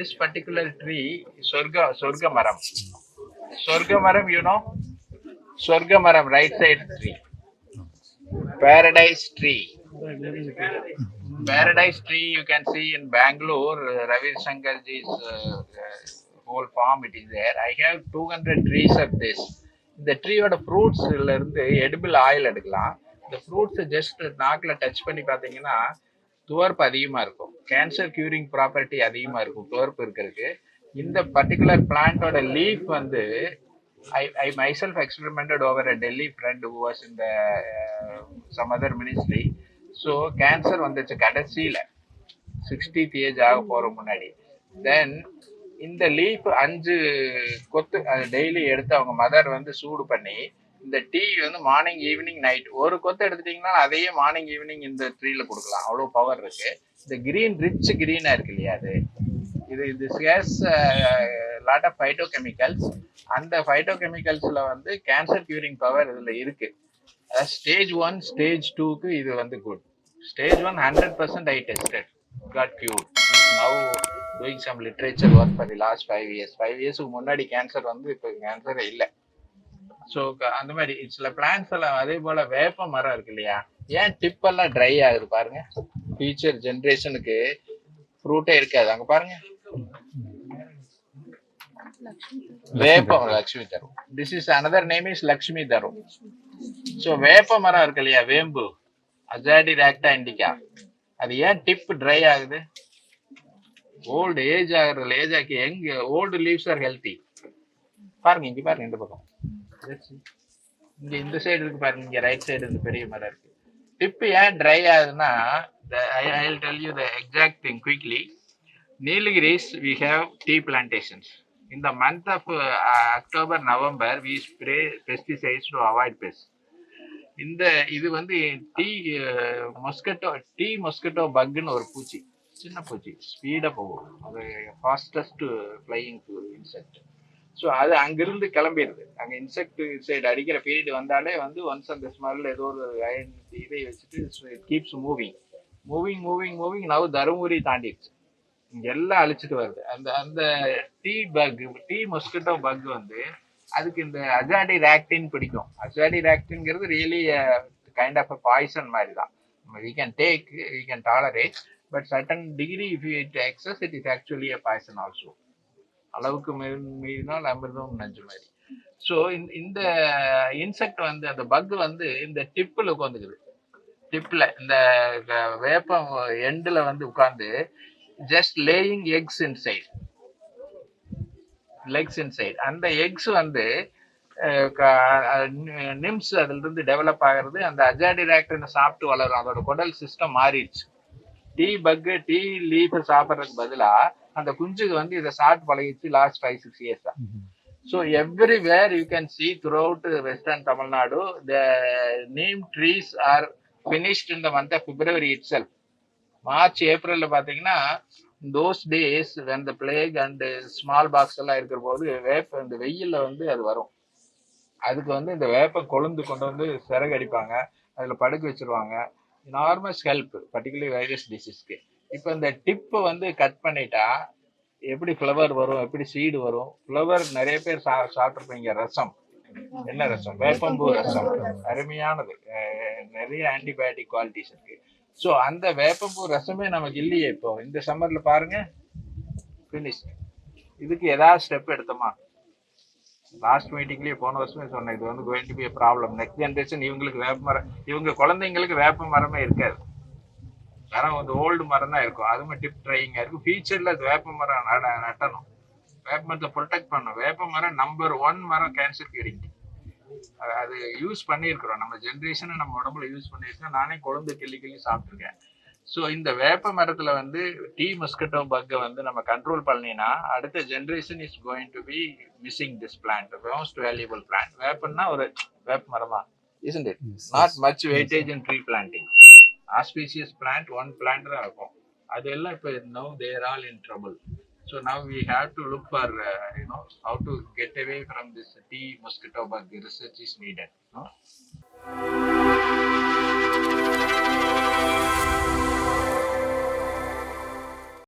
this particular tree, Sorga Maram. Sorga Maram, you know? Sorga Maram, right side tree. Paradise tree. Paradise tree you can see in Bangalore. Ravi Shankarji's whole farm it is there. I have 200 trees of this. இந்த ட்ரீயோட ஃப்ரூட்ஸ்ல இருந்து edible oil எடுக்கலாம். இந்த ஃப்ரூட்ஸை just நாக்கில் touch பண்ணி பார்த்தீங்கன்னா துவர்ப்பு அதிகமாக இருக்கும். கேன்சர் கியூரிங் ப்ராப்பர்ட்டி அதிகமாக இருக்கும் துவர்ப்பு இருக்கிறதுக்கு. இந்த பர்டிகுலர் பிளான்ட்டோட லீஃப் வந்து I myself experimented over a Delhi friend who was in the some other ministry. So cancer வந்துச்சு கடைசியில் 60th ஏஜ் ஆக போகிற முன்னாடி. தென் இந்த லீஃப் 5 கொத்து டெய்லி எடுத்து அவங்க மதர் வந்து சூடு பண்ணி இந்த டீ வந்து மார்னிங் ஈவினிங் நைட் ஒரு கொத்து எடுத்துட்டிங்கன்னா அதையே மார்னிங் ஈவினிங் இந்த ட்ரீல கொடுக்கலாம். அவ்வளோ பவர் இருக்கு. இந்த கிரீன் ரிச் கிரீனாக இருக்கு இல்லையா அது இது கேஸ் லாட் ஆஃப் ஃபைட்டோகெமிக்கல்ஸ். அந்த ஃபைட்டோகெமிக்கல்ஸில் வந்து கேன்சர் கியூரிங் பவர் இதில் இருக்கு. ஸ்டேஜ் 1 ஸ்டேஜ் 2க்கு இது வந்து good. Stage 1 100% I tested, got cured. Now doing some literature work for the last 5 years. 5 yearsக்கு முன்னாடி கேன்சர் வந்து இப்போ கேன்சரே இல்லை. ஸோ அந்த மாதிரி சில பிளான்ஸ் எல்லாம் அதே போல வேப்ப மரம் இருக்கு இல்லையா, ஏன் டிப் எல்லாம் ட்ரை ஆகுது பாருங்க. ஃபியூச்சர் ஜென்ரேஷனுக்கு ஃப்ரூட்டே இருக்காது. அங்க பாருங்க வேப்பம் லக்ஷ்மி தரும். This is another name is Lakshmi தரும். ஸோ வேப்ப மரம் இருக்கு இல்லையா, வேம்பு அஜாடிராக்டா இண்டிகா, அது ஏன் டிப் ட்ரை ஆகுது? ஓல்டு ஏஜ் ஆகுறதுல ஏஜ் ஆக்கி எங்க ஓல்டு லீவ்ஸ் ஆர் ஹெல்த்தி. பாருங்க இங்க பாருங்க இந்த பக்கம் இங்க இந்த சைடு இருக்கு பாருங்க, இங்க ரைட் சைடு இருக்கு பெரிய மரம் இருக்கு. டிப் ஏன் ட்ரை ஆகுதுன்னா I will tell you the exact thing quickly. Nilgiris we have tea plantations. In the month of October, November, we spray pesticides to avoid pests. இந்த இது வந்து டீ மொஸ்கிட்டோ பக்னு ஒரு பூச்சி, சின்ன பூச்சி, ஸ்பீடாக போகும். அது ஃபாஸ்டஸ்ட் ஃப்ளையிங் இன்செக்ட். ஸோ அது அங்கிருந்து கிளம்பிடுது. அங்கே இன்செக்ட் சைடு அடிக்கிற பீரியட் வந்தாலே வந்து ஒன்ஸ் அந்த ஸ்மெல் ஏதோ ஒரு இதை வச்சுட்டு keeps moving moving moving moving. Now Dharmapuri தாண்டிடுச்சு, இங்க எல்லாம் அழிச்சிட்டு வருது. அந்த அந்த டீ மொஸ்கிட்டோ பக் வந்து அதுக்கு இந்த அஜாடிராக்டின் பிடிக்கும். அஜாடிராக்டின்ங்கிறது really kind of a poison மாதிரி தான். we can take, we can tolerate, but certain degree if it excess it is actually a poison also. அளவுக்கு மீறினால் அமிர்தம் நஞ்சு மாதிரி. ஸோ இந்த இன்செக்ட் வந்து அந்த பக் வந்து இந்த டிப்பில் உட்காந்துக்குது. டிப்ல இந்த வேப்பம் எண்டில் வந்து உட்காந்து just laying eggs inside, legs inside. அந்த எக்ஸ் வந்து நிம்ஸ் அதுல இருந்து டெவலப் ஆகிறது. அந்த அஜாடிராக்டினை சாப்பிட்டு வளரும். அதோட குடல் சிஸ்டம் மாறிடுச்சு. டீ பக்கு டீ லீஃப் சாப்பிட்றதுக்கு பதிலா அந்த குஞ்சுக்கு வந்து இதை சாப்பிட்டு பழகிடுச்சு லாஸ்ட் 5-6 years தான். So everywhere you can see throughout western Tamil Nadu the neem trees are finished in the month of February itself. March ஏப்ரல்ல பாத்தீங்கன்னா those days when the plague and small box எல்லாம் இருக்கிற போது வேப்ப இந்த வெயில்ல வந்து அது வரும். அதுக்கு வந்து இந்த வேப்ப கொழுந்து கொண்டு வந்து சிறகு அடிப்பாங்க, அதுல படுக்க வச்சிருவாங்க. நார்மஸ் ஹெல்ப் பர்டிகுலர் வைரஸ் டிசீஸ்க்கு. இப்போ இந்த டிப்பை வந்து கட் பண்ணிட்டா எப்படி ஃப்ளவர் வரும், எப்படி சீடு வரும். ஃப்ளவர் நிறைய பேர் சாப்பிட்ருப்பீங்க. ரசம், என்ன ரசம்? வேப்பம்பூ ரசம், அருமையானது. நிறைய ஆன்டிபயோட்டிக் குவாலிட்டிஸ் இருக்கு. ஸோ அந்த வேப்பம்பூ ரசமே நமக்கு இல்லையே இப்போ இந்த சம்மர்ல பாருங்க, ஃபினிஷ். இதுக்கு ஏதாவது ஸ்டெப் எடுத்தோமா? லாஸ்ட் மீட்டிங்லயே போன வருஷமே சொன்னேன், இது வந்து going to be problem. Next generation இவங்களுக்கு வேப்ப மரம், இவங்க குழந்தைங்களுக்கு வேப்ப மரமே இருக்காது. மரம் வந்து ஓல்டு மரம் தான் இருக்கும். அதுவும் டிப் ட்ரையிங்கா இருக்கும். ஃபியூச்சர்ல அது வேப்ப மரம் நட்டணும், வேப்ப மரத்தை ப்ரொடெக்ட் பண்ணணும். வேப்ப மரம் நம்பர் 1 மரம் கேன்சர் கியூரிங். அது யூஸ் பண்ணியிருக்கிறோம், நம்ம ஜென்ரேஷனை நம்ம உடம்புல யூஸ் பண்ணியிருக்கோம். நானே குழந்தை கிள்ளி சாப்பிட்ருக்கேன். ஸோ இந்த வேப்ப மரத்துல வந்து டீ மஸ்கிட்டோ பக்கை வந்து நம்ம கண்ட்ரோல் பண்ணினா அடுத்த generation is going to be missing this plant, most valuable plant. வேப்பன்னா ஒரு வேப்ப மரமா, isn't it? Not much weightage in tree planting. Auspicious plant, one plant தான் இருக்கும். அதெல்லாம் இப்போ now they are all in trouble. So now we have to look for how to get away from this tea mosquito bug. Research is needed.